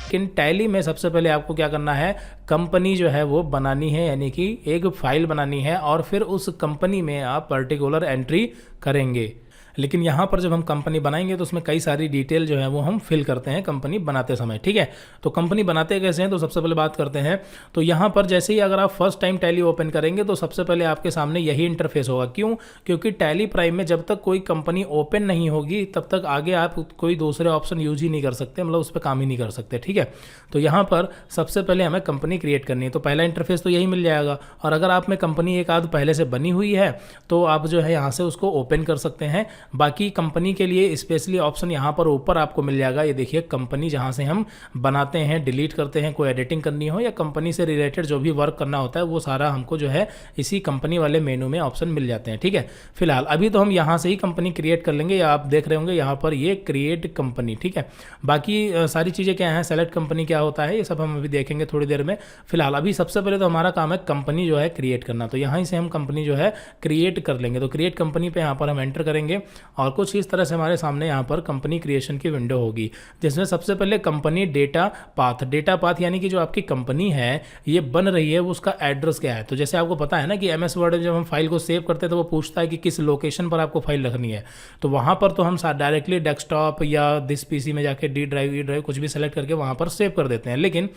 लेकिन टैली में सबसे पहले आपको क्या करना है, कंपनी जो है वो बनानी है, यानी कि एक फाइल बनानी है और फिर उस कंपनी में आप पर्टिकुलर एंट्री करेंगे। लेकिन यहाँ पर जब हम कंपनी बनाएंगे तो उसमें कई सारी डिटेल जो है वो हम फिल करते हैं कंपनी बनाते समय, ठीक है। तो कंपनी बनाते कैसे हैं, तो सबसे पहले बात करते हैं। तो यहाँ पर जैसे ही अगर आप फर्स्ट टाइम टैली ओपन करेंगे तो सबसे पहले आपके सामने यही इंटरफेस होगा। क्यों? क्योंकि टैली प्राइम में जब तक कोई कंपनी ओपन नहीं होगी तब तक आगे आप कोई दूसरे ऑप्शन यूज ही नहीं कर सकते, मतलब उस पर काम ही नहीं कर सकते, ठीक है। तो यहाँ पर सबसे पहले हमें कंपनी क्रिएट करनी है, तो पहला इंटरफेस तो यही मिल जाएगा। और अगर आप में कंपनी एक आध पहले से बनी हुई है तो आप जो है यहाँ से उसको ओपन कर सकते हैं। बाकी कंपनी के लिए स्पेशली ऑप्शन यहाँ पर ऊपर आपको मिल जाएगा, ये देखिए कंपनी, जहाँ से हम बनाते हैं, डिलीट करते हैं, कोई एडिटिंग करनी हो या कंपनी से रिलेटेड जो भी वर्क करना होता है वो सारा हमको जो है इसी कंपनी वाले मेनू में ऑप्शन मिल जाते हैं, ठीक है। फिलहाल अभी तो हम यहाँ से ही कंपनी क्रिएट कर लेंगे, या आप देख रहे होंगे यहाँ पर ये क्रिएट कंपनी, ठीक है। बाकी सारी चीज़ें क्या हैं, सेलेक्ट कंपनी क्या होता है, ये सब हम अभी देखेंगे थोड़ी देर में। फिलहाल अभी सबसे पहले तो हमारा काम है कंपनी जो है क्रिएट करना, तो यहाँ से हम कंपनी जो है क्रिएट कर लेंगे। तो क्रिएट कंपनी पे यहाँ पर हम एंटर करेंगे और कुछ इस तरह से हमारे सामने यहाँ पर कंपनी क्रिएशन की विंडो होगी, जिसमें सबसे पहले कंपनी डेटा पाथ यानी कि जो आपकी कंपनी है ये बन रही है वो उसका एड्रेस क्या है। तो जैसे आपको पता है ना कि MS वर्ड में जब हम फाइल को सेव करते हैं तो वो पूछता है कि किस लोकेशन पर आपको फाइल रखनी है। तो वहाँ पर तो हम डायरेक्टली डेस्कटॉप या दिस PC में जाके D ड्राइव E ड्राइव कुछ भी सेलेक्ट करके वहाँ पर सेव कर देते हैं। लेकिन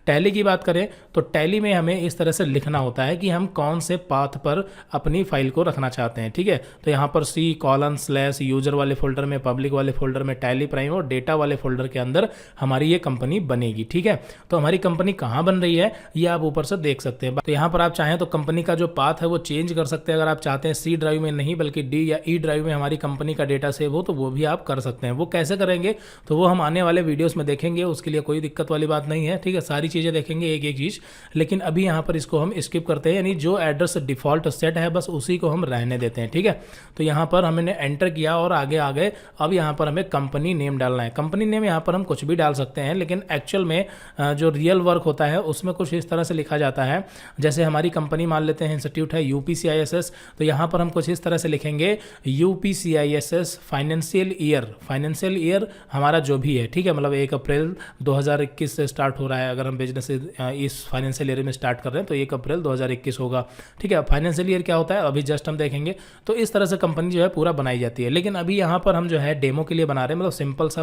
टैली की बात करें तो टैली में हमें इस तरह से लिखना होता है कि हम कौन से पाथ पर अपनी फाइल को रखना चाहते हैं, ठीक है। तो यहाँ पर C:/ यूजर वाले फोल्डर में, पब्लिक वाले फोल्डर में टैली प्राइम और डेटा वाले फोल्डर के अंदर हमारी ये कंपनी बनेगी, ठीक है। तो हमारी कंपनी कहाँ बन रही है ये आप ऊपर से देख सकते हैं। तो यहाँ पर आप चाहें तो कंपनी का जो पाथ है वो चेंज कर सकते हैं। अगर आप चाहते हैं C ड्राइव में नहीं बल्कि D या E ड्राइव में हमारी कंपनी का डेटा सेव हो तो वो भी आप कर सकते हैं। वो कैसे करेंगे तो वो हम आने वाले वीडियोस में देखेंगे, उसके लिए कोई दिक्कत वाली बात नहीं है, ठीक है। सारी चीज़ें देखेंगे एक एक चीज़, लेकिन अभी यहाँ पर इसको हम स्किप करते हैं, यानी जो एड्रेस डिफॉल्ट सेट है बस उसी को हम रहने देते हैं, ठीक है। तो यहाँ पर हमने एंटर किया और आगे आ गए। अब यहाँ पर हमें कंपनी नेम डालना है। कंपनी नेम यहाँ पर हम कुछ भी डाल सकते हैं, लेकिन एक्चुअल में जो रियल वर्क होता है उसमें कुछ इस तरह से लिखा जाता है। जैसे हमारी कंपनी मान लेते हैं इंस्टीट्यूट है UPCISS, तो यहाँ पर हम कुछ इस तरह से लिखेंगे UPCISS फाइनेंशियल ईयर हमारा जो भी है, ठीक है। मतलब 1 अप्रैल 2021 से स्टार्ट हो रहा है। अगर हम बिजनेस इस फाइनेंशियल ईयर में स्टार्ट कर रहे हैं तो 1 अप्रैल 2021 होगा, ठीक है। फाइनेंशियल ईयर क्या होता है अभी जस्ट हम देखेंगे। तो इस तरह से कंपनी जो है पूरा बनाई जाती है। लेकिन अभी यहाँ पर हम जो है डेमो के लिए बना रहे हैं, मतलब सिंपल सा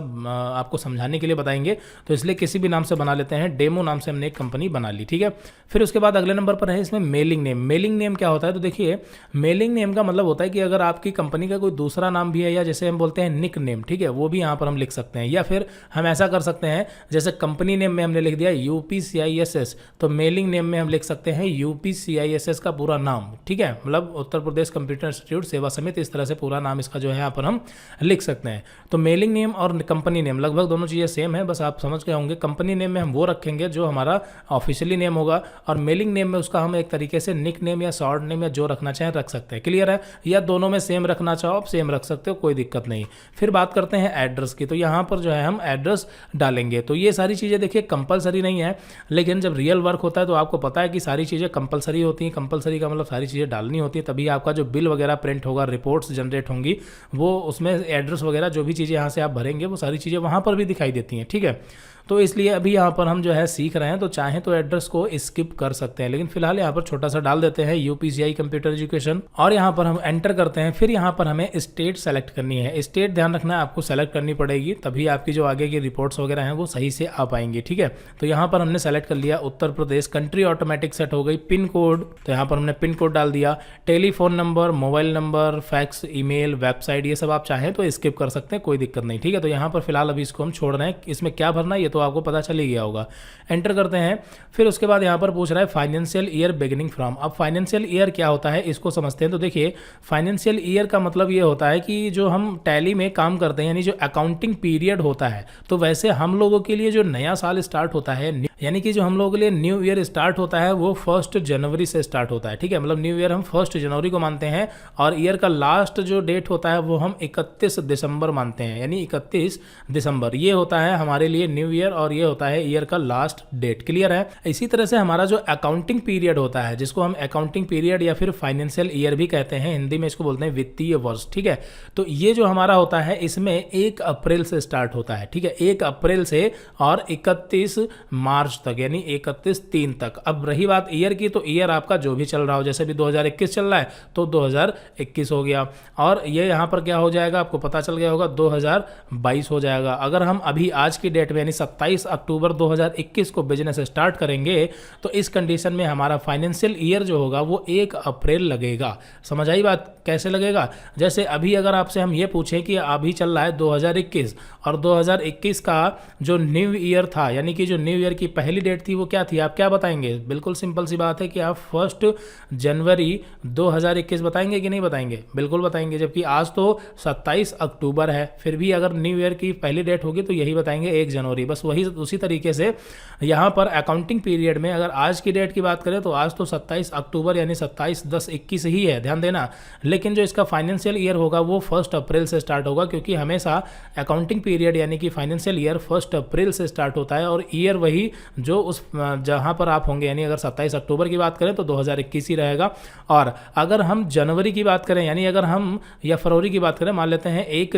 आपको समझाने के लिए बताएंगे, तो इसलिए किसी भी नाम से बना लेते हैं। डेमो नाम से हमने एक कंपनी बना ली, ठीक है। फिर उसके बाद अगले नंबर पर है इसमें मेलिंग नेम। मेलिंग नेम क्या होता है, तो देखिए मेलिंग नेम का मतलब होता है कि अगर आपकी कंपनी का कोई दूसरा नाम भी है, या जैसे हम बोलते हैं निक नेम, ठीक है, वो भी यहाँ पर हम लिख सकते हैं। या फिर हम ऐसा कर सकते हैं, जैसे कंपनी नेम में हमने लिख दिया UPCISS, तो मेलिंग नेम में हम लिख सकते हैं UPCISS का पूरा नाम, ठीक है। मतलब उत्तर प्रदेश कंप्यूटर इंस्टीट्यूट सेवा समिति, इस तरह से पूरा नाम इसका जो है यहाँ पर हम लिख सकते हैं। तो मेलिंग नेम और कंपनी नेम लगभग दोनों चीज़ें सेम है, बस आप समझ गए होंगे। कंपनी नेम में हम वो रखेंगे जो हमारा ऑफिशियली नेम होगा, और मेलिंग नेम में उसका हम एक तरीके से निक नेम या शॉर्ट नेम या जो रखना चाहें रख सकते हैं। क्लियर है? या दोनों में सेम रखना चाहो आप सेम रख सकते हो, कोई दिक्कत नहीं। फिर बात करते हैं एड्रेस की, तो यहाँ पर जो है हम एड्रेस डालेंगे। तो ये सारी चीज़ें देखिए कंपलसरी नहीं है, लेकिन जब रियल वर्क होता है तो आपको पता है कि सारी चीज़ें कंपलसरी होती हैं। कंपलसरी का मतलब सारी चीज़ें डालनी होती है, तभी आपका जो बिल वगैरह प्रिंट होगा, रिपोर्ट्स जनरेट होंगी, वो उसमें एड्रेस वगैरह जो भी चीज़ें यहाँ से आप भरेंगे वो सारी चीज़ें वहाँ पर भी दिखाई देती हैं, ठीक है। तो इसलिए अभी यहाँ पर हम जो है सीख रहे हैं, तो चाहें तो एड्रेस को स्किप कर सकते हैं, लेकिन फिलहाल यहाँ पर छोटा सा डाल देते हैं UPCI कंप्यूटर एजुकेशन, और यहाँ पर हम एंटर करते हैं। फिर यहाँ पर हमें स्टेट सेलेक्ट करनी है। स्टेट ध्यान रखना है आपको सेलेक्ट करनी पड़ेगी, तभी आपकी जो आगे की रिपोर्ट्स वगैरह हैं वो सही से आ पाएंगी, ठीक है। तो यहाँ पर हमने सेलेक्ट कर लिया Uttar Pradesh. Country automatic set हो गई। पिन कोड, तो यहाँ पर हमने पिन कोड डाल दिया। Telephone number, mobile number, fax, email, website, ये सब आप चाहें तो स्किप कर सकते हैं, कोई दिक्कत नहीं, ठीक है। तो यहाँ पर फिलहाल अभी इसको हम छोड़ रहे हैं। इसमें क्या भरना है ये तो आपको पता चल ही गया होगा। एंटर करते हैं। फिर उसके बाद यहाँ पर पूछ रहा है फाइनेंशियल ईयर बिगिनिंग फ्रॉम। अब फाइनेंशियल ईयर क्या होता है इसको समझते हैं। तो देखिए फाइनेंशियल ईयर का मतलब ये होता है कि जो हम टैली में काम करते हैं, यानी जो अकाउंटिंग पीरियड होता है, तो वैसे हम लोगों के लिए जो नया साल स्टार्ट होता है, यानी कि जो हम लोगों के लिए न्यू ईयर स्टार्ट होता है वो 1 जनवरी से स्टार्ट होता है, ठीक है। मतलब न्यू ईयर हम 1 जनवरी को मानते हैं, और ईयर का लास्ट जो डेट होता है वो हम 31 दिसंबर मानते हैं, यानी 31 दिसंबर ये होता है हमारे लिए न्यू ईयर। ईयर और ये होता है ईयर का लास्ट डेट। क्लियर है। इसी तरह से हमारा जो अकाउंटिंग पीरियड होता है, जिसको हम अकाउंटिंग पीरियड या फिर फाइनेंशियल ईयर भी कहते हैं, हिंदी में इसको बोलते हैं वित्तीय वर्ष। ठीक है, तो ये जो हमारा होता है इसमें 1 अप्रैल से स्टार्ट होता है। ठीक है, 1 अप्रैल से और 31 मार्च तक, यानी 31/3 तक। अब रही बात ईयर की, तो ईयर आपका जो भी चल रहा हो, जैसे भी 2021 चल रहा है तो 2021 हो गया, और ये यहाँ पर क्या हो जाएगा आपको पता चल गया होगा, 2022 हो जाएगा। अगर हम अभी आज की डेट में यानी 27 अक्टूबर 2021 को बिजनेस स्टार्ट करेंगे तो इस कंडीशन में हमारा फाइनेंशियल ईयर जो होगा वो 1 अप्रैल लगेगा। समझ आई बात? कैसे लगेगा? जैसे अभी अगर आपसे हम ये पूछें कि अभी चल रहा है 2021 और 2021 का जो न्यू ईयर था, यानी कि जो न्यू ईयर की पहली डेट थी वो क्या थी, आप क्या बताएंगे? बिल्कुल सिंपल सी बात है कि आप 1 जनवरी 2021 बताएंगे कि नहीं बताएंगे? बिल्कुल बताएंगे। जबकि आज तो 27 अक्टूबर है, फिर भी अगर न्यू ईयर की पहली डेट होगी तो यही बताएंगे 1 जनवरी। बस वही उसी तरीके से यहाँ पर अकाउंटिंग पीरियड में अगर आज की डेट की बात करें तो आज तो 27 अक्टूबर यानी 27/10/21 ही है, ध्यान देना। लेकिन जो इसका फाइनेंशियल ईयर होगा वो 1 अप्रैल से स्टार्ट होगा, क्योंकि हमेशा अकाउंटिंग पीरियड यानी कि फाइनेंशियल ईयर 1 अप्रैल से स्टार्ट होता है, और ईयर वही जो उस जहाँ पर आप होंगे, यानी अगर 27 अक्टूबर की बात करें तो 2021 ही रहेगा। और अगर हम जनवरी की बात करें, यानी अगर हम या फरवरी की बात करें, मान लेते हैं 1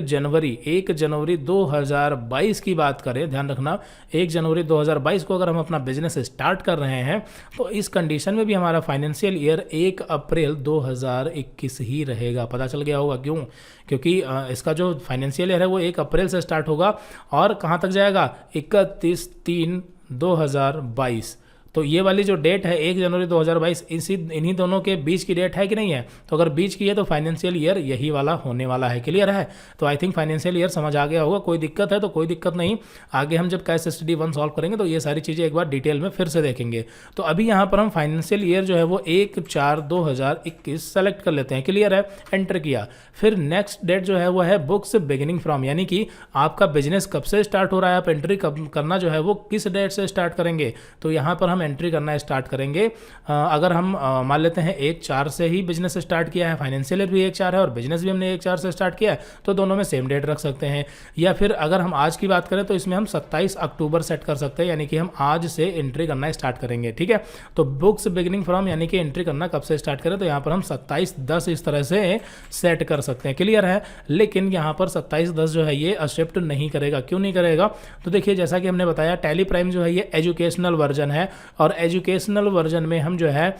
जनवरी 2022 की बात करें, ध्यान रखना 1 जनवरी 2022 को अगर हम अपना बिजनेस स्टार्ट कर रहे हैं तो इस कंडीशन में भी हमारा फाइनेंशियल ईयर 1 अप्रैल 2021 ही रहेगा। पता चल गया होगा क्यों? क्योंकि इसका जो फाइनेंशियल ईयर है वो 1 अप्रैल से स्टार्ट होगा और कहाँ तक जाएगा, 31/3/2022। तो ये वाली जो डेट है 1 जनवरी 2022, इन्हीं दोनों के बीच की डेट है कि नहीं है? तो अगर बीच की है तो फाइनेंशियल ईयर यही वाला होने वाला है। क्लियर है? तो आई थिंक फाइनेंशियल ईयर समझ आ गया होगा। कोई दिक्कत है तो कोई दिक्कत नहीं, आगे हम जब केस स्टडी 1 सॉल्व करेंगे तो ये सारी चीज़ें एक बार डिटेल में फिर से देखेंगे। तो अभी यहाँ पर हम फाइनेंशियल ईयर जो है वो 1/4/2021 सेलेक्ट कर लेते हैं। क्लियर है? एंटर किया। फिर नेक्स्ट डेट जो है वो है बुक्स बिगिनिंग फ्रॉम, यानी कि आपका बिजनेस कब से स्टार्ट हो रहा है, आप एंट्री कब करना जो है वो किस डेट से स्टार्ट करेंगे। तो यहाँ पर हम एंट्री करना स्टार्ट करेंगे। अगर हम मान लेते हैं 1/4 से ही बिजनेस स्टार्ट किया है, फाइनेंशियल ईयर भी 1/4 है और बिजनेस भी हमने 1/4 से स्टार्ट किया है, तो दोनों में सेम डेट रख सकते हैं। या फिर अगर हम आज की बात करें तो इसमें हम 27 अक्टूबर सेट कर सकते हैं, यानी कि हम आज से एंट्री करना स्टार्ट करेंगे। ठीक है, तो बुक्स बिगिनिंग फ्रॉम यानी कि एंट्री करना कब से स्टार्ट करें, तो यहाँ पर हम 27/10 इस तरह से सेट कर सकते हैं। क्लियर है? लेकिन यहाँ पर 27/10 जो है ये एक्सेप्ट नहीं करेगा। क्यों नहीं करेगा? तो देखिए, जैसा कि हमने बताया टैली प्राइम जो है ये एजुकेशनल वर्जन है, और एजुकेशनल वर्जन में हम जो है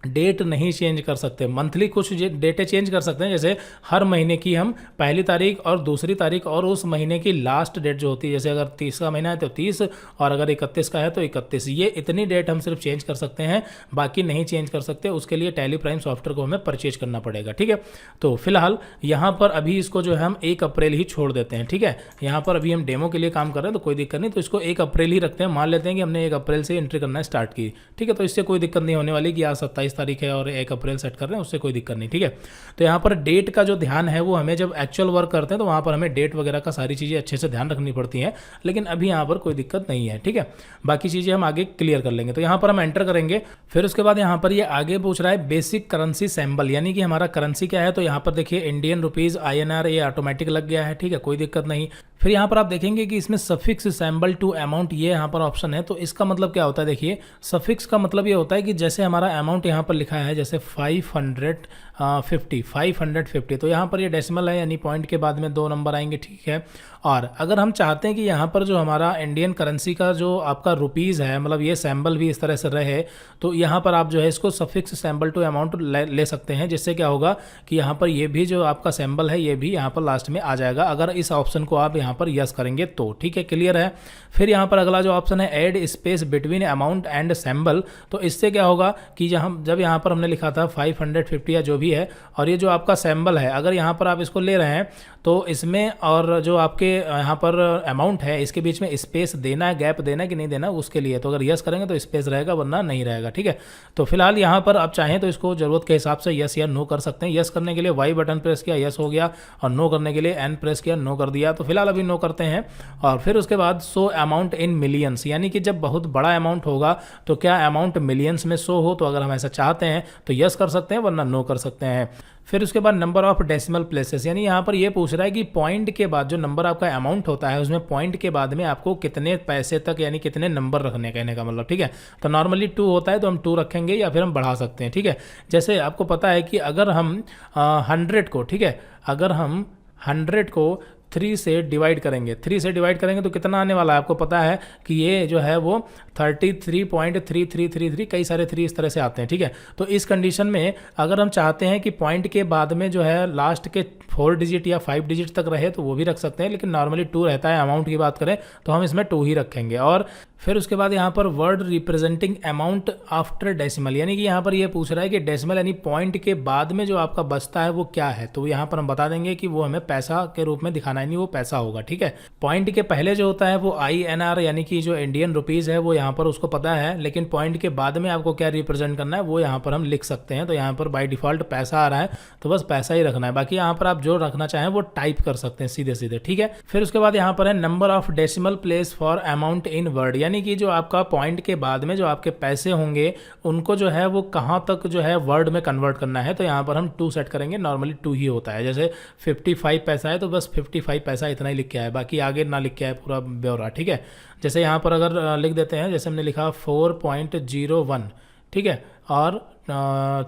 डेट नहीं चेंज कर सकते। मंथली कुछ डेटें चेंज कर सकते हैं, जैसे हर महीने की हम पहली तारीख और दूसरी तारीख और उस महीने की लास्ट डेट जो होती है, जैसे अगर 30 का महीना है तो 30 और अगर 31 का है तो 31, ये इतनी डेट हम सिर्फ चेंज कर सकते हैं, बाकी नहीं चेंज कर सकते। उसके लिए टैली प्राइम सॉफ्टवेयर को हमें परचेज करना पड़ेगा। ठीक है, तो फिलहाल यहाँ पर अभी इसको जो है हम 1 अप्रैल ही छोड़ देते हैं। ठीक है, यहाँ पर अभी हम डेमो के लिए काम कर रहे हैं तो कोई दिक्कत नहीं, तो इसको 1 अप्रैल ही रखते हैं। मान लेते हैं कि हमने 1 अप्रैल से एंट्री करना स्टार्ट की। ठीक है, तो इससे कोई दिक्कत नहीं होने वाली कि आज 27 तारीख है और 1 अप्रैल सेट कर रहे हैं, उससे कोई दिक्कत नहीं। ठीक है, तो यहाँ पर डेट का जो ध्यान है वो हमें जब एक्चुअल वर्क करते हैं तो वहाँ पर हमें डेट वगैरह का सारी चीज़ें अच्छे से ध्यान रखनी पड़ती हैं, लेकिन अभी यहाँ पर कोई दिक्कत नहीं है। ठीक है, बाकी चीज़ें हम आगे क्लियर कर लेंगे। तो यहाँ पर हम एंटर करेंगे, फिर उसके बाद यहाँ पर ये आगे पूछ रहा है बेसिक करेंसी सैम्बल, यानी कि हमारा करेंसी क्या है। तो यहाँ पर देखिए इंडियन रुपीज़ INR ये ऑटोमेटिक लग गया है। ठीक है, कोई दिक्कत नहीं। फिर यहाँ पर आप देखेंगे कि इसमें सफिक्स सैम्बल टू अमाउंट ये यहाँ पर ऑप्शन है। तो इसका मतलब क्या होता है? देखिए, सफिक्स का मतलब ये होता है कि जैसे हमारा अमाउंट यहाँ पर लिखा है, जैसे 550, तो यहाँ पर ये डेसिमल है, यानी पॉइंट के बाद में 2 नंबर आएंगे। ठीक है, और अगर हम चाहते हैं कि यहाँ पर जो हमारा इंडियन करेंसी का जो आपका रुपीज़ है, मतलब ये सैम्बल भी इस तरह से रहे, तो यहाँ पर आप जो है इसको सफिक्स सैम्बल टू अमाउंट ले सकते हैं, जिससे क्या होगा कि यहाँ पर ये भी जो आपका सैम्बल है ये भी यहाँ पर लास्ट में आ जाएगा, अगर इस ऑप्शन को आप यहाँ पर यस करेंगे तो। ठीक है, क्लियर है? फिर यहाँ पर अगला जो ऑप्शन है add space between amount and sample, तो इससे क्या होगा कि जब यहाँ पर हमने लिखा था 550 या जो भी है, और ये जो आपका सैम्बल है अगर यहाँ पर आप इसको ले रहे हैं तो इसमें और जो आपके यहाँ पर अमाउंट है इसके बीच में स्पेस देना है, गैप देना है कि नहीं देना, उसके लिए तो अगर यस करेंगे तो स्पेस रहेगा, वरना नहीं रहेगा। ठीक है, तो फिलहाल यहाँ पर आप चाहें तो इसको ज़रूरत के हिसाब से यस या नो कर सकते हैं। यस करने के लिए वाई बटन प्रेस किया, यस हो गया, और नो करने के लिए एन प्रेस किया, नो कर दिया। तो फिलहाल अभी भी नो करते हैं। और फिर उसके बाद शो अमाउंट इन मिलियंस, यानी कि जब बहुत बड़ा अमाउंट होगा तो क्या अमाउंट मिलियंस में शो हो, तो अगर हम ऐसा चाहते हैं तो यस कर सकते हैं, वरना नो कर सकते हैं। फिर उसके बाद नंबर ऑफ डेसिमल प्लेसेस, यानी यहाँ पर ये पूछ रहा है कि पॉइंट के बाद जो नंबर आपका अमाउंट होता है उसमें पॉइंट के बाद में आपको कितने पैसे तक यानी कितने नंबर रखने, कहने का मतलब, ठीक है। तो नॉर्मली 2 होता है तो हम 2 रखेंगे या फिर हम बढ़ा सकते हैं, ठीक है। जैसे आपको पता है कि अगर हम 100 को, ठीक है, अगर हम 100 को 3 से डिवाइड करेंगे, 3 से डिवाइड करेंगे तो कितना आने वाला है, आपको पता है कि ये जो है वो 33.3333, कई सारे 3 इस तरह से आते हैं, ठीक है। तो इस कंडीशन में अगर हम चाहते हैं कि पॉइंट के बाद में जो है लास्ट के 4 डिजिट या 5 डिजिट तक रहे तो वो भी रख सकते हैं, लेकिन नॉर्मली 2 रहता है। अमाउंट की बात करें तो हम इसमें 2 ही रखेंगे। और फिर उसके बाद यहाँ पर word representing amount after decimal, यानी कि यहाँ पर ये पूछ रहा है कि डेसिमल यानी पॉइंट के बाद में जो आपका बचता है वो क्या है, तो यहाँ पर हम बता देंगे कि वो हमें पैसा के रूप में दिखाना है, नहीं वो पैसा होगा, ठीक है। पॉइंट के पहले जो होता है वो INR यानी कि जो इंडियन रुपीज़ है वो यहाँ पर उसको पता है, लेकिन पॉइंट के बाद में आपको क्या रिप्रेजेंट करना है वो यहाँ पर हम लिख सकते हैं। तो यहाँ पर बाय डिफॉल्ट पैसा आ रहा है तो बस पैसा ही रखना है, बाकी यहाँ पर आप जो रखना चाहें वो टाइप कर सकते हैं सीधे सीधे, ठीक है। फिर उसके बाद यहाँ पर है number of decimal place for amount in word, यानी कि जो आपका पॉइंट के बाद में जो आपके पैसे होंगे उनको जो है वो कहाँ तक जो है वर्ड में कन्वर्ट करना है, तो यहाँ पर हम 2 सेट करेंगे। नॉर्मली 2 ही होता है, जैसे 55 पैसा है तो बस 55 पैसा इतना ही लिख के आए, बाकी आगे ना लिख के आए पूरा ब्यौरा, ठीक है। जैसे यहाँ पर अगर लिख देते हैं, जैसे हमने लिखा 4.01, ठीक है, और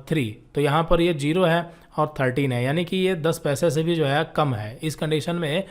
3, तो यहाँ पर ये 0 है और 13 है, यानी कि ये 10 पैसे से भी जो है कम है। इस कंडीशन में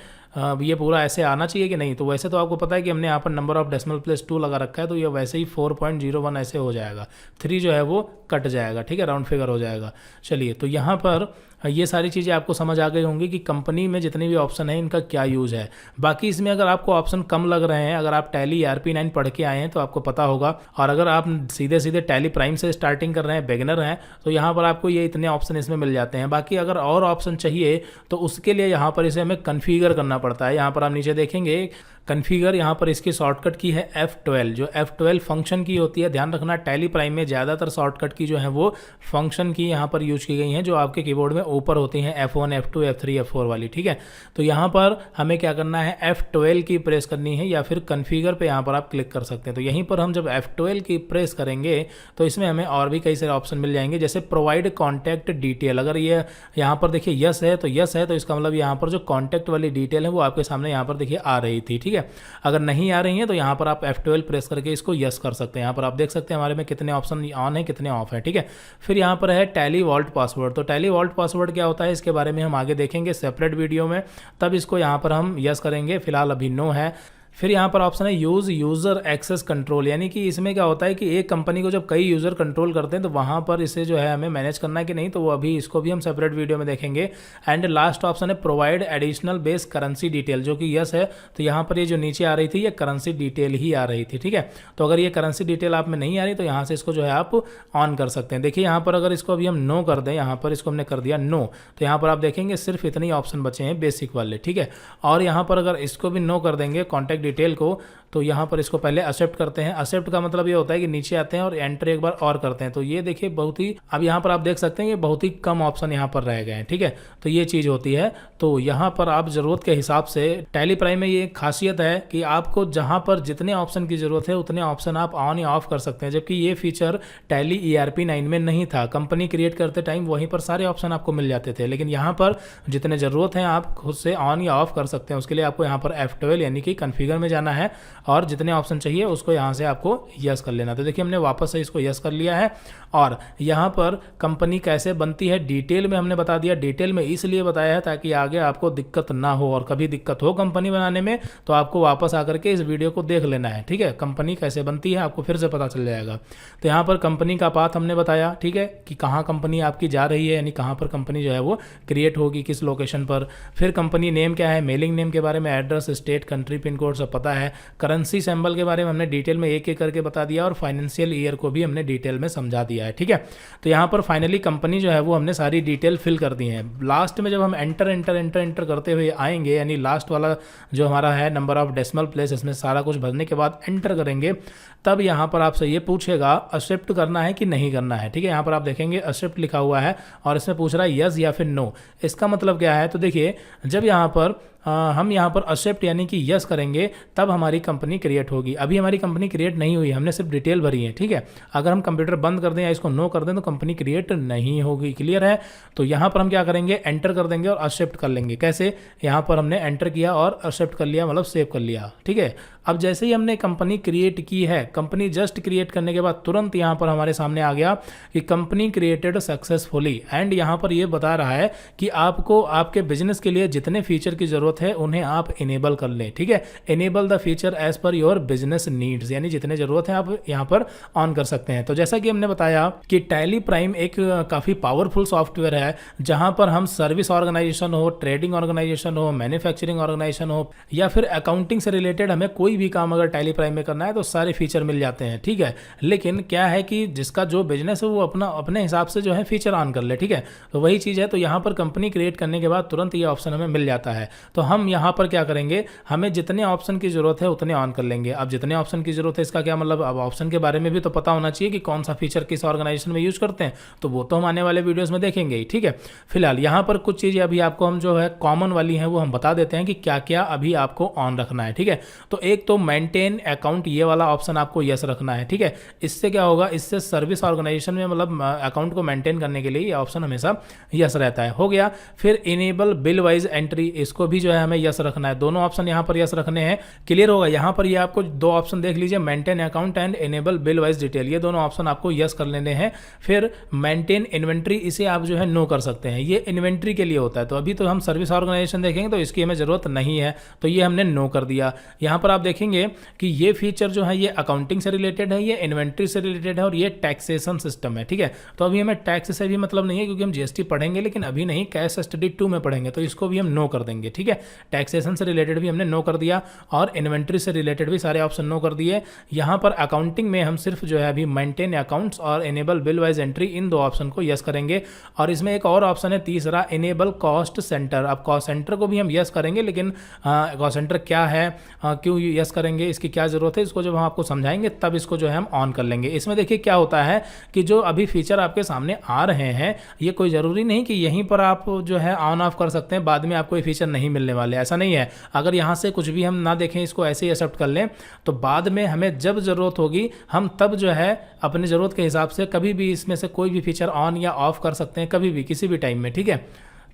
ये पूरा ऐसे आना चाहिए कि नहीं, तो वैसे तो आपको पता है कि हमने यहाँ पर नंबर ऑफ डेसिमल प्लेस 2 लगा रखा है, तो ये वैसे ही 4.01 ऐसे हो जाएगा, 3 जो है वो कट जाएगा, ठीक है, राउंड फिगर हो जाएगा। चलिए, तो यहाँ पर ये सारी चीज़ें आपको समझ आ गई होंगी कि कंपनी में जितने भी ऑप्शन हैं इनका क्या यूज़ है। बाकी इसमें अगर आपको ऑप्शन कम लग रहे हैं, अगर आप टैली ERP9 पढ़ के आए हैं तो आपको पता होगा, और अगर आप सीधे सीधे टैली प्राइम से स्टार्टिंग कर रहे हैं, बिगिनर हैं, तो यहाँ पर आपको ये इतने ऑप्शन इसमें मिल जाते हैं। बाकी अगर और ऑप्शन चाहिए तो उसके लिए यहाँ पर इसे हमें कन्फिगर करना पड़ता है। यहाँ पर आप नीचे देखेंगे कन्फिगर, यहाँ पर इसकी शॉर्टकट की है F12, जो F12 फंक्शन की होती है। ध्यान रखना, टैली प्राइम में ज़्यादातर शॉर्टकट की जो है वो फंक्शन की यहाँ पर यूज की गई हैं, जो आपके कीबोर्ड में ऊपर होती हैं, F1 F2 F3 F4 वाली, ठीक है। तो यहाँ पर हमें क्या करना है, F12 की प्रेस करनी है, या फिर कन्फिगर पे यहाँ पर आप क्लिक कर सकते हैं। तो यहीं पर हम जब F12 की प्रेस करेंगे तो इसमें हमें और भी कई सारे ऑप्शन मिल जाएंगे, जैसे प्रोवाइड कॉन्टैक्ट डिटेल। अगर ये यहाँ पर देखिए यस है तो यस है, तो इसका मतलब यहाँ पर जो कॉन्टैक्ट वाली डिटेल है वो आपके सामने यहाँ पर देखिए आ रही थी, ठीक है। अगर नहीं आ रही है तो यहाँ पर आप F12 प्रेस करके इसको यस कर सकते हैं। यहाँ पर आप देख सकते हैं हमारे में कितने ऑप्शन ऑन है, कितने ऑफ है, ठीक है। फिर यहाँ पर है टैली वॉल्ट पासवर्ड। तो टैली वॉल्ट पासवर्ड क्या होता है, इसके बारे में हम आगे देखेंगे सेपरेट वीडियो में, तब इसको यहाँ पर हम यस करेंगे, फिलहाल अभी नो है। फिर यहाँ पर ऑप्शन है यूज़ यूज़र एक्सेस कंट्रोल, यानी कि इसमें क्या होता है कि एक कंपनी को जब कई यूज़र कंट्रोल करते हैं तो वहाँ पर इसे जो है हमें मैनेज करना है कि नहीं, तो वो अभी इसको भी हम सेपरेट वीडियो में देखेंगे। एंड लास्ट ऑप्शन है provide additional base currency detail, जो कि यस है। तो यहाँ पर ये जो नीचे आ रही थी ये करेंसी डिटेल ही आ रही थी, ठीक है। तो अगर ये करेंसी डिटेल आप में नहीं आ रही तो यहाँ से इसको जो है आप ऑन कर सकते हैं। देखिए यहाँ पर अगर इसको अभी हम नो कर दें, यहाँ पर इसको हमने कर दिया नो, तो यहाँ पर आप देखेंगे सिर्फ इतने ही ऑप्शन बचे हैं बेसिक वाले, ठीक है। और यहाँ पर अगर इसको भी नो कर देंगे कॉन्टैक्ट डिटेल को, तो यहाँ पर इसको पहले एक्सेप्ट करते हैं। एक्सेप्ट का मतलब ये होता है कि नीचे आते हैं और एंटर एक बार और करते हैं। तो ये देखिए बहुत ही, अब यहाँ पर आप देख सकते हैं ये बहुत ही कम ऑप्शन यहाँ पर रह गए हैं, ठीक है। तो ये चीज़ होती है। तो यहाँ पर आप ज़रूरत के हिसाब से, टैली प्राइम में ये खासियत है कि आपको जहाँ पर जितने ऑप्शन की ज़रूरत है उतने ऑप्शन आप ऑन या ऑफ कर सकते हैं, जबकि ये फीचर टैली ERP9 में नहीं था। कंपनी क्रिएट करते टाइम वहीं पर सारे ऑप्शन आपको मिल जाते थे, लेकिन यहाँ पर जितने ज़रूरत हैं आप खुद से ऑन या ऑफ कर सकते हैं। उसके लिए आपको यहाँ पर F12 यानी कि कन्फिगर में जाना है और जितने ऑप्शन चाहिए उसको यहाँ से आपको यस कर लेना। तो देखिए हमने वापस से इसको यस कर लिया है। और यहाँ पर कंपनी कैसे बनती है डिटेल में हमने बता दिया। डिटेल में इसलिए बताया है ताकि आगे आपको दिक्कत ना हो, और कभी दिक्कत हो कंपनी बनाने में तो आपको वापस आकर के इस वीडियो को देख लेना है, ठीक है। कंपनी कैसे बनती है आपको फिर से पता चल जाएगा। तो यहाँ पर कंपनी का पाथ हमने बताया, ठीक है, कि कहाँ कंपनी आपकी जा रही है, यानी कहाँ पर कंपनी जो है वो क्रिएट होगी, किस लोकेशन पर। फिर कंपनी नेम क्या है, मेलिंग नेम के बारे में, address, state, country, pin code सब पता है। करेंसी सिंबल के बारे में हमने डिटेल में एक एक करके बता दिया, और फाइनेंशियल ईयर को भी हमने डिटेल में समझा दिया है, ठीक है। तो यहाँ पर फाइनली कंपनी जो है वो हमने सारी डिटेल फिल कर दी है। लास्ट में जब हम एंटर करते हुए आएंगे, यानी लास्ट वाला जो हमारा है नंबर ऑफ डेसिमल प्लेस, इसमें सारा कुछ भरने के बाद एंटर करेंगे, तब यहाँ पर आपसे ये पूछेगा एक्सेप्ट करना है कि नहीं करना है, ठीक है। यहाँ पर आप देखेंगे एक्सेप्ट लिखा हुआ है और इसमें पूछ रहा है यस या फिर नो। इसका मतलब क्या है, तो देखिए जब यहाँ पर हम यहाँ पर एक्सेप्ट यानी कि यस करेंगे तब हमारी कंपनी क्रिएट होगी। अभी हमारी कंपनी क्रिएट नहीं हुई, हमने सिर्फ डिटेल भरी है, ठीक है। अगर हम कंप्यूटर बंद कर दें या इसको नो कर दें तो कंपनी क्रिएट नहीं होगी। क्लियर है? तो यहाँ पर हम क्या करेंगे, एंटर कर देंगे और एक्सेप्ट कर लेंगे। कैसे? यहाँ पर हमने एंटर किया और एक्सेप्ट कर लिया, मतलब सेव कर लिया, ठीक है। अब जैसे ही हमने कंपनी क्रिएट की है, कंपनी जस्ट क्रिएट करने के बाद तुरंत यहाँ पर हमारे सामने आ गया कि कंपनी क्रिएटेड सक्सेसफुली, एंड यहाँ पर ये बता रहा है कि आपको आपके बिजनेस के लिए जितने फीचर की जरूरत है उन्हें आप इनेबल कर लें, ठीक है। Enable the feature as per your business needs, यानी जितने जरूरत है आप यहाँ पर ऑन कर सकते हैं। तो जैसा कि हमने बताया कि टैली प्राइम एक काफ़ी पावरफुल सॉफ्टवेयर है जहाँ पर हम सर्विस ऑर्गेनाइजेशन हो, ट्रेडिंग ऑर्गेनाइजेशन हो, मैन्युफैक्चरिंग ऑर्गेनाइजेशन हो या फिर अकाउंटिंग से रिलेटेड हमें कोई भी काम अगर टैली प्राइम में करना है तो सारे फीचर मिल जाते हैं, ठीक है। लेकिन क्या है कि जिसका जो बिजनेस है वो अपने हिसाब से जो है फीचर ऑन कर ले, ठीक है। तो वही चीज़ है। तो यहाँ पर कंपनी क्रिएट करने के बाद तुरंत ये ऑप्शन हमें मिल जाता है। तो हम यहाँ पर क्या करेंगे, हमें जितने ऑप्शन की जरूरत है उतने ऑन कर लेंगे। अब जितने ऑप्शन की जरूरत है इसका क्या मतलब, अब ऑप्शन के बारे में भी तो पता होना चाहिए कि कौन सा फीचर किस ऑर्गेनाइजेशन में यूज करते हैं, तो वो तो हम आने वाले वीडियोस में देखेंगे ही, ठीक है। फिलहाल यहाँ पर कुछ चीज़ें अभी आपको हम जो है कॉमन वाली हैं वो हम बता देते हैं कि क्या क्या अभी आपको ऑन रखना है, ठीक है। तो एक तो मेंटेन अकाउंट, ये वाला ऑप्शन आपको यस रखना है, ठीक है। इससे क्या होगा, इससे सर्विस ऑर्गेनाइजेशन में मतलब अकाउंट को मेंटेन करने के लिए ये ऑप्शन हमेशा यस रहता है। हो गया। फिर इनेबल बिल वाइज एंट्री, इसको भी जो है हमें यस रखना है। दोनों ऑप्शन यहाँ पर यस रखने हैं। क्लियर होगा? यहाँ पर ये आपको दो ऑप्शन देख लीजिए, maintain account and enable bill wise detail, ये दोनों ऑप्शन आपको यस कर लेने हैं। फिर मेंटेन इन्वेंट्री, इसे आप जो है नो कर सकते हैं, ये इन्वेंट्री के लिए होता है। तो अभी तो हम सर्विस ऑर्गेनाइजेशन देखेंगे तो इसकी हमें जरूरत नहीं है, तो ये हमने नो कर दिया। यहाँ पर आप देखेंगे कि ये फीचर जो है ये अकाउंटिंग से रिलेटेड है, ये इन्वेंट्री से रिलेटेड है और ये टैक्सेशन सिस्टम है, ठीक है। तो अभी हमें टैक्स से भी मतलब नहीं है क्योंकि हम जीएसटी पढ़ेंगे, लेकिन अभी नहीं, केस स्टडी 2 में पढ़ेंगे, तो इसको भी हम नो कर देंगे, ठीक है। टैक्सेशन से रिलेटेड भी हमने नो कर दिया और इन्वेंट्री से रिलेटेड भी सारे ऑप्शन नो कर दिए। यहाँ पर अकाउंटिंग में हम सिर्फ जो है अभी मेंटेन अकाउंट्स और इनेबल बिल वाइज एंट्री, इन दो ऑप्शन को यस करेंगे। और इसमें एक और ऑप्शन है तीसरा, इनेबल कॉस्ट सेंटर। अब कॉस्ट सेंटर को भी हम यस करेंगे, लेकिन कॉस्ट सेंटर क्या है, क्यों यस करेंगे, इसकी क्या जरूरत है, इसको जब हम आपको समझाएंगे तब इसको जो है हम ऑन कर लेंगे। इसमें देखिए क्या होता है कि जो अभी फीचर आपके सामने आ रहे हैं ये कोई ज़रूरी नहीं कि यहीं पर आप जो है ऑन ऑफ कर सकते हैं, बाद में आपको ये फीचर नहीं मिलने वाले, ऐसा नहीं है। अगर यहाँ से कुछ भी हम ना देखें, इसको ऐसे ही एक्सेप्ट कर लें, तो बाद में हमें जब ज़रूरत होगी हम तब जो है अपनी ज़रूरत के हिसाब से कभी भी इसमें से कोई भी फीचर ऑन या ऑफ कर सकते हैं, कभी भी किसी भी टाइम में, ठीक है।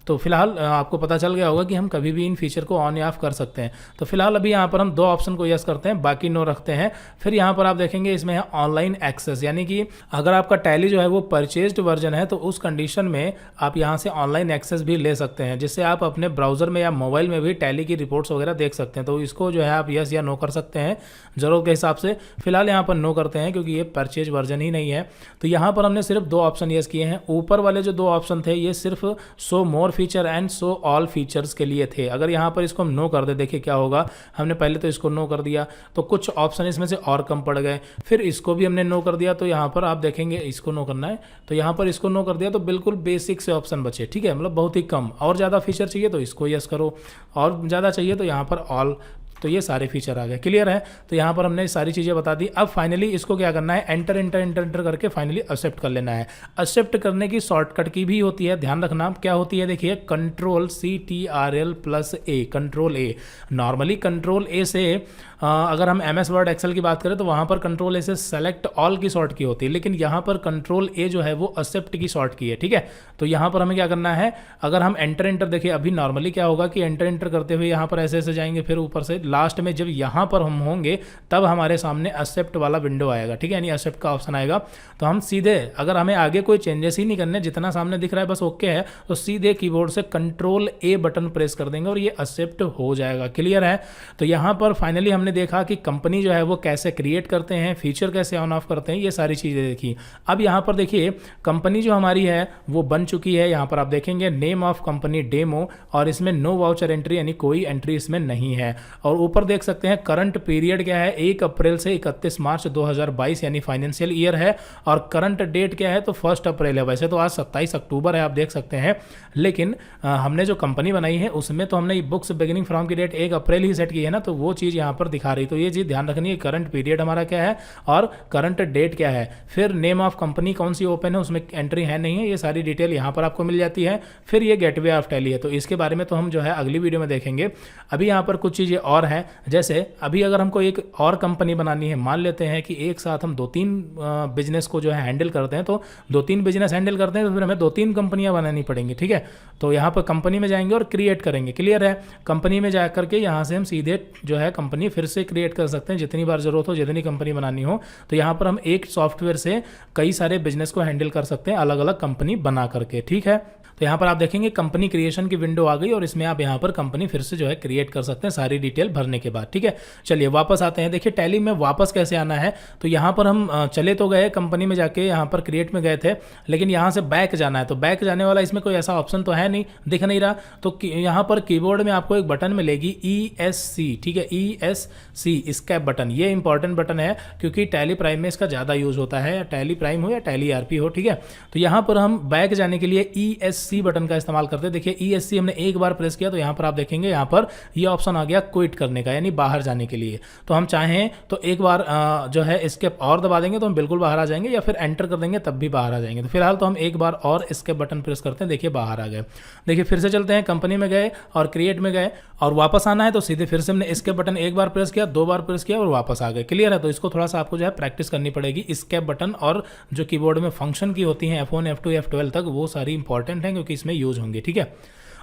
तो फिलहाल आपको पता चल गया होगा कि हम कभी भी इन फीचर को ऑन या ऑफ कर सकते हैं। तो फिलहाल अभी यहाँ पर हम दो ऑप्शन को यस करते हैं, बाकी नो रखते हैं। फिर यहाँ पर आप देखेंगे इसमें है ऑनलाइन एक्सेस, यानी कि अगर आपका टैली जो है वो परचेज्ड वर्जन है तो उस कंडीशन में आप यहाँ से ऑनलाइन एक्सेस भी ले सकते हैं, जिससे आप अपने ब्राउजर में या मोबाइल में भी टैली की रिपोर्ट्स वगैरह देख सकते हैं। तो इसको जो है आप यस या नो कर सकते हैं ज़रूरत के हिसाब से। फिलहाल यहाँ पर नो करते हैं क्योंकि ये परचेज वर्जन ही नहीं है। तो यहाँ पर हमने सिर्फ दो ऑप्शन यस किए हैं। ऊपर वाले जो दो ऑप्शन थे ये सिर्फ show more feature and show all features के लिए थे। अगर यहाँ पर इसको हम नो कर दे, देखिए क्या होगा, हमने पहले तो इसको नो कर दिया तो कुछ ऑप्शन इसमें से और कम पड़ गए, फिर इसको भी हमने नो कर दिया। तो यहाँ पर आप देखेंगे इसको नो करना है, तो यहाँ पर इसको नो कर दिया तो बिल्कुल बेसिक से ऑप्शन बचे, ठीक है, मतलब बहुत ही कम। और ज़्यादा फीचर चाहिए तो इसको यस करो, और ज़्यादा चाहिए तो यहाँ पर ऑल, तो ये सारे फीचर आ गए। क्लियर है? तो यहाँ पर हमने सारी चीज़ें बता दी। अब फाइनली इसको क्या करना है, एंटर एंटर एंटर एंटर करके फाइनली एक्सेप्ट कर लेना है। एक्सेप्ट करने की शॉर्टकट की भी होती है, ध्यान रखना क्या होती है, देखिए Ctrl+C+A, कंट्रोल ए। नॉर्मली कंट्रोल ए से अगर हम MS वर्ड एक्सेल की बात करें तो वहाँ पर कंट्रोल ए से सेलेक्ट ऑल की शॉर्ट की होती है, लेकिन यहाँ पर कंट्रोल ए जो है वो एक्सेप्ट की शॉर्ट की है, ठीक है। तो यहाँ पर हमें क्या करना है, अगर हम एंटर एंटर, देखिए अभी नॉर्मली क्या होगा कि एंटर एंटर करते हुए यहाँ पर ऐसे ऐसे जाएंगे, फिर ऊपर से लास्ट में जब यहाँ पर हम होंगे तब हमारे सामने एक्सेप्ट वाला विंडो आएगा, ठीक है, यानी एक्सेप्ट का ऑप्शन आएगा। तो हम सीधे, अगर हमें आगे कोई चेंजेस ही नहीं करने, जितना सामने दिख रहा है बस ओके है, तो सीधे कीबोर्ड से कंट्रोल ए बटन प्रेस कर देंगे और ये एक्सेप्ट हो जाएगा। क्लियर है? तो यहाँ पर फाइनली हमने देखा कि कंपनी जो है वो कैसे क्रिएट करते हैं, फीचर कैसे ऑन ऑफ करते हैं, ये सारी चीज़ें देखी। अब यहाँ पर देखिए कंपनी जो हमारी है वो बन चुकी है। यहाँ पर आप देखेंगे नेम ऑफ कंपनी डेमो, और इसमें नो वाउचर एंट्री, यानी कोई एंट्री इसमें नहीं है। और ऊपर देख सकते हैं करंट पीरियड क्या है, 1 अप्रैल से 31 मार्च 2022 यानी फाइनेंशियल ईयर है। और करंट डेट क्या है, तो 1 अप्रैल है। वैसे तो आज 27 अक्टूबर है, आप देख सकते हैं, लेकिन हमने जो कंपनी बनाई है उसमें तो हमने बुक्स बिगिनिंग फ्रॉम की डेट 1 अप्रैल ही सेट की है ना, तो वो चीज़ यहाँ पर दिखा रही। तो ये चीज़ ध्यान रखनी है, करंट पीरियड हमारा क्या है और करंट डेट क्या है। फिर नेम ऑफ कंपनी कौन सी ओपन है, उसमें एंट्री है नहीं है, ये सारी डिटेल यहाँ पर आपको मिल जाती है। फिर ये गेटवे ऑफ टैली है, तो इसके बारे में तो हम जो है अगली वीडियो में देखेंगे। अभी यहाँ पर कुछ चीज़ें और हैं, जैसे अभी अगर हमको एक और कंपनी बनानी है, मान लेते हैं कि एक साथ हम 2-3 बिजनेस को जो है हैंडल करते हैं, तो 2-3 बिजनेस हैंडल करते हैं तो फिर हमें 2-3 कंपनियां बनानी पड़ेंगी, ठीक है। तो यहाँ पर कंपनी में जाएंगे और क्रिएट करेंगे, क्लियर है। कंपनी में जा करके यहाँ से हम सीधे जो है कंपनी फिर से क्रिएट कर सकते हैं, जितनी बार जरूरत हो, जितनी कंपनी बनानी हो। तो यहाँ पर हम एक सॉफ्टवेयर से कई सारे बिजनेस को हैंडल कर सकते हैं, अलग अलग कंपनी बना करके, ठीक है। तो यहाँ पर आप देखेंगे कंपनी क्रिएशन की विंडो आ गई और इसमें आप यहाँ पर कंपनी फिर से जो है क्रिएट कर सकते हैं सारी डिटेल भरने के बाद, ठीक है। चलिए वापस आते हैं। देखिए टैली में वापस कैसे आना है, तो यहाँ पर हम चले तो गए कंपनी में जाके, यहाँ पर क्रिएट में गए थे, लेकिन यहाँ से बैक जाना है। तो बैक जाने वाला इसमें कोई ऐसा ऑप्शन तो है नहीं, दिख नहीं रहा। तो यहाँ पर कीबोर्ड में आपको एक बटन मिलेगी ESC, ठीक है, ESC स्केप बटन। ये इंपॉर्टेंट बटन है क्योंकि टैली प्राइम में इसका ज़्यादा यूज होता है, टैली प्राइम हो या टैली ERP हो, ठीक है। तो यहाँ पर हम बैक जाने के लिए ESC बटन का इस्तेमाल करते हैं। देखिए ESC हमने एक बार प्रेस किया तो यहाँ पर आप देखेंगे यहाँ पर ये ऑप्शन आ गया क्विट करने का, यानी बाहर जाने के लिए। तो हम चाहें तो एक बार जो है एस्केप और दबा देंगे तो हम बिल्कुल बाहर आ जाएंगे, या फिर एंटर कर देंगे तब भी बाहर आ जाएंगे। तो फिलहाल तो हम एक बार और एस्केप बटन प्रेस करते हैं, देखिए बाहर आ गए। देखिए फिर से चलते हैं, कंपनी में गए और क्रिएट में गए और वापस आना है तो सीधे फिर से हमने एस्केप बटन एक बार प्रेस किया, 2 बार प्रेस किया और वापस आ गए, क्लियर है। तो इसको थोड़ा सा आपको जो है प्रैक्टिस करनी पड़ेगी। एस्केप बटन और जो कीबोर्ड में फंक्शन की होती हैं F1 F2 F12 तक, वो सारी इंपॉर्टेंट हैं क्योंकि इसमें यूज होंगे, ठीक है।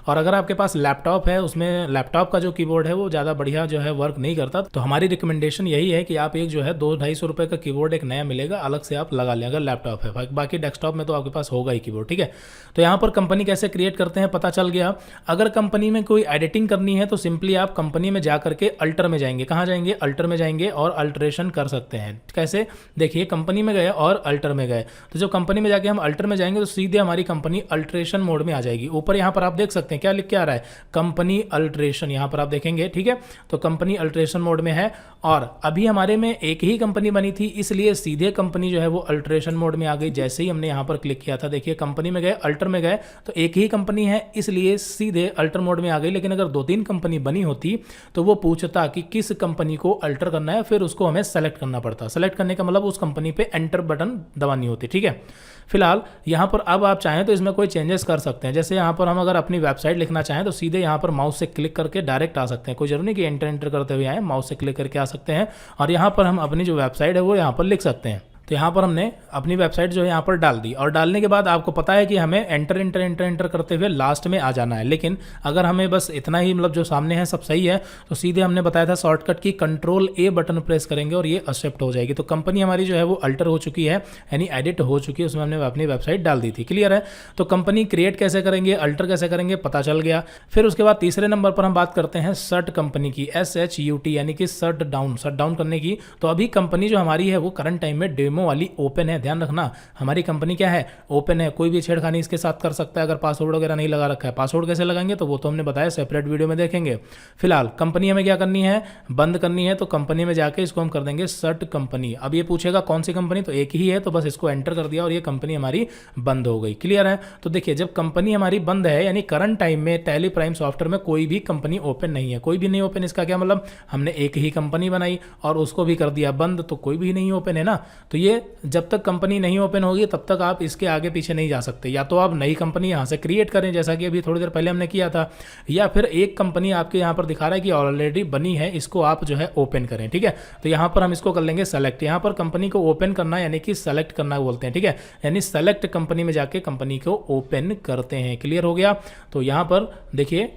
और अगर आपके पास लैपटॉप है, उसमें लैपटॉप का जो कीबोर्ड है वो ज़्यादा बढ़िया जो है वर्क नहीं करता, तो हमारी रिकमेंडेशन यही है कि आप एक जो है 200-250 रुपये का कीबोर्ड एक नया मिलेगा, अलग से आप लगा लें अगर लैपटॉप है। बाकी डेस्कटॉप में तो आपके पास होगा ही कीबोर्ड, ठीक है। तो यहाँ पर कंपनी कैसे क्रिएट करते हैं पता चल गया। अगर कंपनी में कोई एडिटिंग करनी है तो सिंपली आप कंपनी में जा करके अल्टर में जाएंगे। कहाँ जाएंगे? अल्टर में जाएंगे और अल्टरेशन कर सकते हैं। कैसे? देखिए कंपनी में गए और अल्टर में गए, तो जो कंपनी में जाके हम अल्टर में जाएंगे तो सीधे हमारी कंपनी अल्टरेशन मोड में आ जाएगी। ऊपर यहाँ पर आप देख सकते हैं क्या लिख के आ रहा है, कंपनी अल्टरेशन, यहां पर आप देखेंगे, ठीक है। तो कंपनी अल्टरेशन मोड में है और अभी हमारे में एक ही कंपनी बनी थी, इसलिए सीधे कंपनी जो है वो अल्टरेशन मोड में आ गई। जैसे ही हमने यहां पर क्लिक किया था, देखिए कंपनी में गए, अल्टर में गए, तो एक ही कंपनी है इसलिए सीधे अल्टर मोड में आ गई। लेकिन अगर 2-3 कंपनी बनी होती तो वो पूछता कि किस कंपनी को अल्टर करना है, फिर उसको हमें सेलेक्ट करना पड़ता। सेलेक्ट करने का मतलब उस कंपनी पे एंटर बटन दबानी होती, ठीक है। फिलहाल यहाँ पर अब आप चाहें तो इसमें कोई चेंजेस कर सकते हैं। जैसे यहाँ पर हम अगर अपनी वेबसाइट लिखना चाहें तो सीधे यहाँ पर माउस से क्लिक करके डायरेक्ट आ सकते हैं, कोई जरूरी नहीं कि एंटर करते हुए आए, माउस से क्लिक करके आ सकते हैं और यहाँ पर हम अपनी जो वेबसाइट है वो यहाँ पर लिख सकते हैं। तो यहाँ पर हमने अपनी वेबसाइट जो है यहाँ पर डाल दी और डालने के बाद आपको पता है कि हमें एंटर करते हुए लास्ट में आ जाना है। लेकिन अगर हमें बस इतना ही मतलब जो सामने है सब सही है तो सीधे हमने बताया था शॉर्टकट की Ctrl+A बटन प्रेस करेंगे और ये एक्सेप्ट हो जाएगी। तो कंपनी हमारी जो है वो अल्टर हो चुकी है, यानी एडिट हो चुकी है, उसमें हमने अपनी वेबसाइट डाल दी थी, क्लियर है। तो कंपनी क्रिएट कैसे करेंगे, अल्टर कैसे करेंगे, पता चल गया। फिर उसके बाद तीसरे नंबर पर हम बात करते हैं शट कंपनी की, SHUT यानी कि शट डाउन करने की। तो अभी कंपनी जो हमारी है वो करंट टाइम में डेमो वाली ओपन है। ध्यान रखना हमारी कंपनी क्या है, ओपन है, कोई भी छेड़खानी इसके साथ कर सकता है अगर पासवर्ड वगैरह नहीं लगा रखा है। पासवर्ड कैसे लगाएंगे तो वो तो हमने बताया, सेपरेट वीडियो में देखेंगे। फिलहाल कंपनी हमें क्या करनी है, बंद करनी है। तो कंपनी में जाके इसको हम कर देंगे शट कंपनी। अब ये पूछेगा कौन सी कंपनी, तो एक ही है, तो बस इसको एंटर कर दिया और ये कंपनी हमारी बंद हो गई, क्लियर है। तो देखिए जब कंपनी हमारी बंद है यानी करंट टाइम में टैली प्राइम सॉफ्टवेयर में कोई भी कंपनी ओपन नहीं है, कोई भी नहीं ओपन। इसका क्या मतलब, हमने एक ही कंपनी बनाई और उसको भी कर दिया बंद, तो कोई भी नहीं ओपन है ना। तो ये जब तक कंपनी नहीं ओपन होगी तब तक आप इसके आगे पीछे नहीं जा सकते। या तो आप नई कंपनी यहाँ से क्रिएट करें जैसा कि अभी थोड़ी देर पहले हमने किया था, या फिर एक कंपनी आपके यहाँ पर दिखा रहा है कि ऑलरेडी बनी है, इसको आप जो है ओपन करें, ठीक है। तो यहाँ पर हम इसको कर लेंगे सेलेक्ट। यहाँ पर कंपनी को ओपन करना यानी कि सेलेक्ट करना बोलते हैं, ठीक है। यानी सेलेक्ट कंपनी में जाके कंपनी को ओपन करते हैं, क्लियर हो गया। तो यहाँ पर देखिए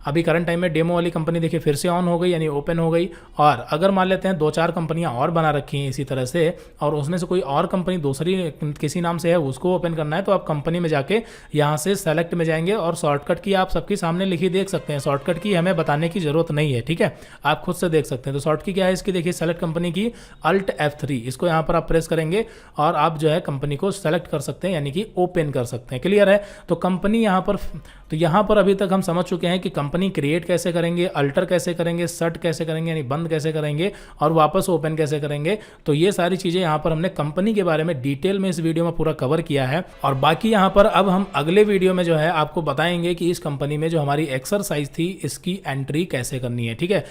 अभी करंट टाइम में डेमो वाली कंपनी देखिए फिर से ऑन हो गई यानी ओपन हो गई। और अगर मान लेते हैं 2-4 कंपनियां और बना रखी हैं इसी तरह से और उसमें से कोई और कंपनी दूसरी किसी नाम से है उसको ओपन करना है, तो आप कंपनी में जाके यहाँ से सेलेक्ट में जाएंगे और शॉर्टकट की आप सबके सामने लिखी देख सकते हैं। शॉर्टकट की हमें बताने की जरूरत नहीं है, ठीक है, आप खुद से देख सकते हैं। तो शॉर्ट की क्या है इसकी, देखिए सेलेक्ट कंपनी की Alt F3, इसको यहाँ पर आप प्रेस करेंगे और आप जो है कंपनी को सेलेक्ट कर सकते हैं यानी कि ओपन कर सकते हैं, क्लियर है। तो कंपनी यहाँ पर, तो यहाँ पर अभी तक हम समझ चुके हैं कि कंपनी क्रिएट कैसे करेंगे, अल्टर कैसे करेंगे, शट कैसे करेंगे यानी बंद कैसे करेंगे और वापस ओपन कैसे करेंगे। तो ये सारी चीजें यहाँ पर हमने कंपनी के बारे में डिटेल में इस वीडियो में पूरा कवर किया है। और बाकी यहाँ पर अब हम अगले वीडियो में जो है आपको बताएंगे कि इस कंपनी में जो हमारी एक्सरसाइज थी इसकी एंट्री कैसे करनी है, ठीक है।